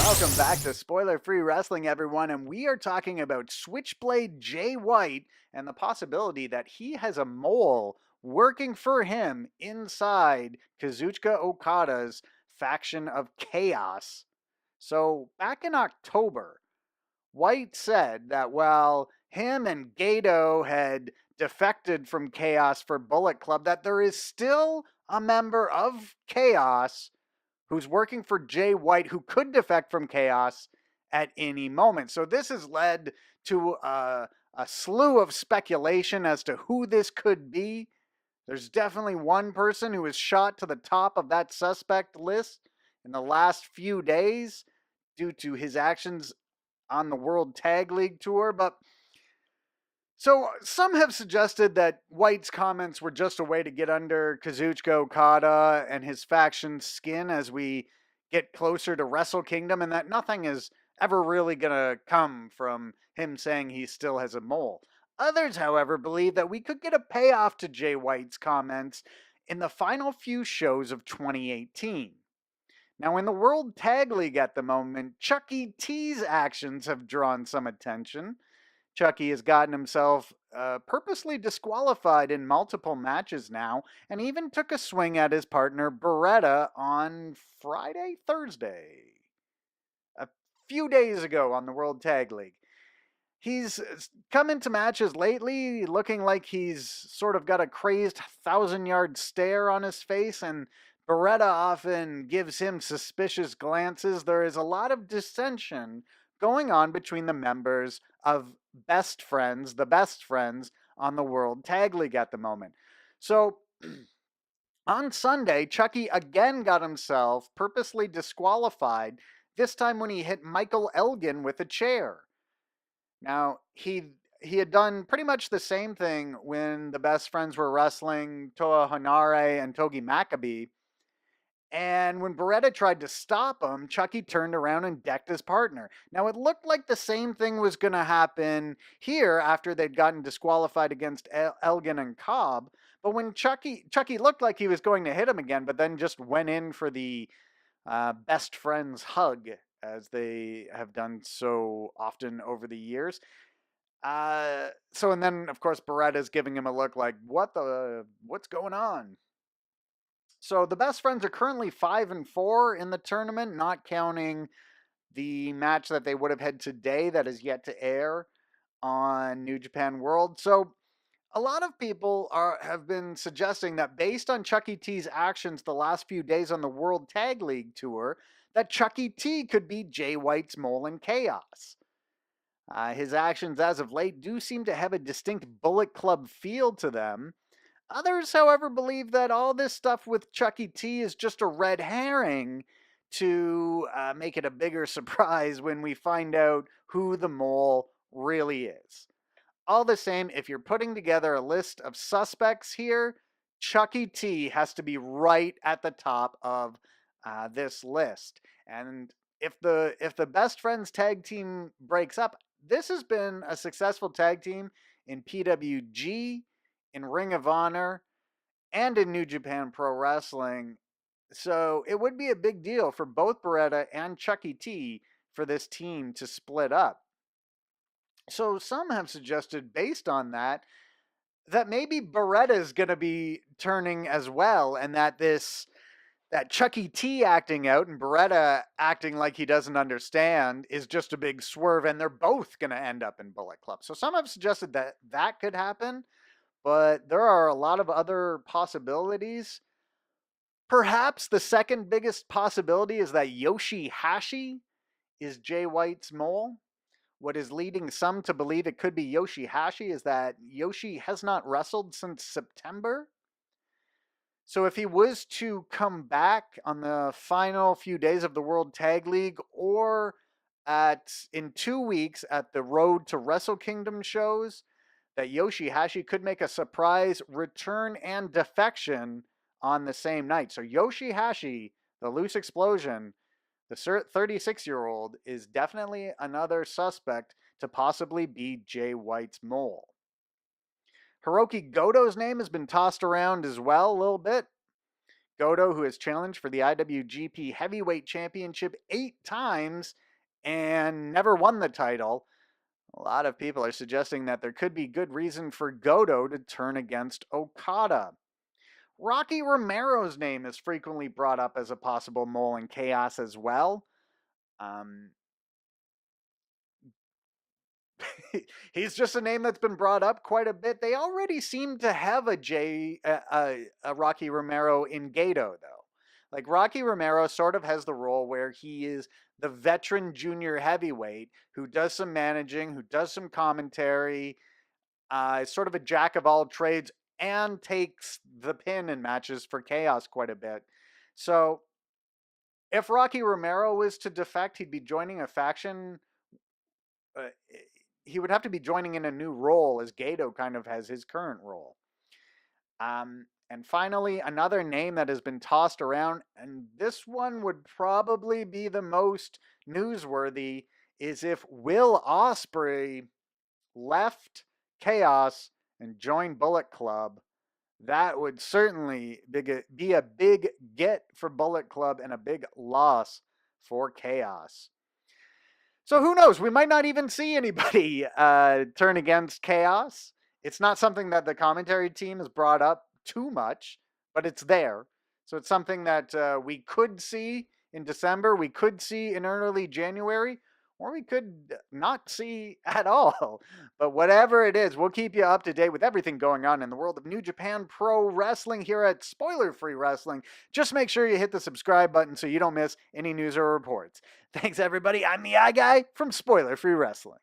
Welcome back to Spoiler Free Wrestling, everyone. And we are talking about Switchblade Jay White and the possibility that he has a mole working for him inside Kazuchika Okada's faction of Chaos. So, back in October, White said that while him and Gato had defected from Chaos for Bullet Club, that there is still a member of Chaos who's working for Jay White who could defect from Chaos at any moment. So this has led to a slew of speculation as to who this could be. There's definitely one person who was shot to the top of that suspect list in the last few days due to his actions on the World Tag League Tour. But so some have suggested that White's comments were just a way to get under Kazuchika Okada and his faction's skin as we get closer to Wrestle Kingdom, and that nothing is ever really going to come from him saying he still has a mole. Others, however, believe that we could get a payoff to Jay White's comments in the final few shows of 2018. Now, in the World Tag League at the moment, Chucky T's actions have drawn some attention. Chucky has gotten himself purposely disqualified in multiple matches now, and even took a swing at his partner Beretta on Thursday, a few days ago on the World Tag League. He's come into matches lately looking like he's sort of got a crazed 1,000-yard stare on his face, and Beretta often gives him suspicious glances. There is a lot of dissension going on between the members of the best friends on the World Tag League at the moment. So on Sunday, Chucky again got himself purposely disqualified, this time when he hit Michael Elgin with a chair. Now, he had done pretty much the same thing when the best friends were wrestling Toa Hanare and Togi Makabe. And when Beretta tried to stop him, Chucky turned around and decked his partner. Now, it looked like the same thing was going to happen here after they'd gotten disqualified against Elgin and Cobb. But when Chucky looked like he was going to hit him again, but then just went in for the best friends hug, as they have done so often over the years. And then, of course, Beretta's giving him a look like, what's going on? So the best friends are currently 5-4 in the tournament, not counting the match that they would have had today that is yet to air on New Japan World. So a lot of people have been suggesting that based on Chucky T's actions the last few days on the World Tag League Tour, that Chucky T could be Jay White's mole in Chaos. His actions as of late do seem to have a distinct Bullet Club feel to them. Others, however, believe that all this stuff with Chucky T is just a red herring to make it a bigger surprise when we find out who the mole really is. All the same, if you're putting together a list of suspects here, Chucky T has to be right at the top of this list. And if the best friends tag team breaks up, this has been a successful tag team in PWG, in Ring of Honor, and in New Japan Pro Wrestling. So it would be a big deal for both Beretta and Chucky T for this team to split up. So some have suggested, based on that, that maybe Beretta is going to be turning as well, and that Chucky T acting out and Beretta acting like he doesn't understand is just a big swerve, and they're both going to end up in Bullet Club. So some have suggested that that could happen, but there are a lot of other possibilities. Perhaps the second biggest possibility is that Yoshi-Hashi is Jay White's mole. What is leading some to believe it could be Yoshi-Hashi is that Yoshi has not wrestled since September. So if he was to come back on the final few days of the World Tag League, or in 2 weeks at the Road to Wrestle Kingdom shows, that Yoshi-Hashi could make a surprise return and defection on the same night. So Yoshi-Hashi, the Loose Explosion, the 36-year-old, is definitely another suspect to possibly be Jay White's mole. Hiroki Goto's name has been tossed around as well a little bit. Goto, who has challenged for the IWGP Heavyweight Championship 8 times and never won the title. A lot of people are suggesting that there could be good reason for Goto to turn against Okada. Rocky Romero's name is frequently brought up as a possible mole in Chaos as well. He's just a name that's been brought up quite a bit. They already seem to have a Rocky Romero in Gato, though. Like, Rocky Romero sort of has the role where he is the veteran junior heavyweight who does some managing, who does some commentary, is sort of a jack of all trades, and takes the pin in matches for Chaos quite a bit. So if Rocky Romero was to defect, he'd be joining a faction. He would have to be joining in a new role, as Gato kind of has his current role. And finally, another name that has been tossed around, and this one would probably be the most newsworthy, is if Will Ospreay left Chaos and joined Bullet Club. That would certainly be a big get for Bullet Club and a big loss for Chaos. So who knows? We might not even see anybody turn against Chaos. It's not something that the commentary team has brought up too much, but it's there. So it's something that we could see in December, we could see in early January, or we could not see at all. But whatever it is, we'll keep you up to date with everything going on in the world of New Japan Pro Wrestling here at Spoiler Free Wrestling. Just make sure you hit the subscribe button so you don't miss any news or reports. Thanks, everybody. I'm the Eye Guy from Spoiler Free Wrestling.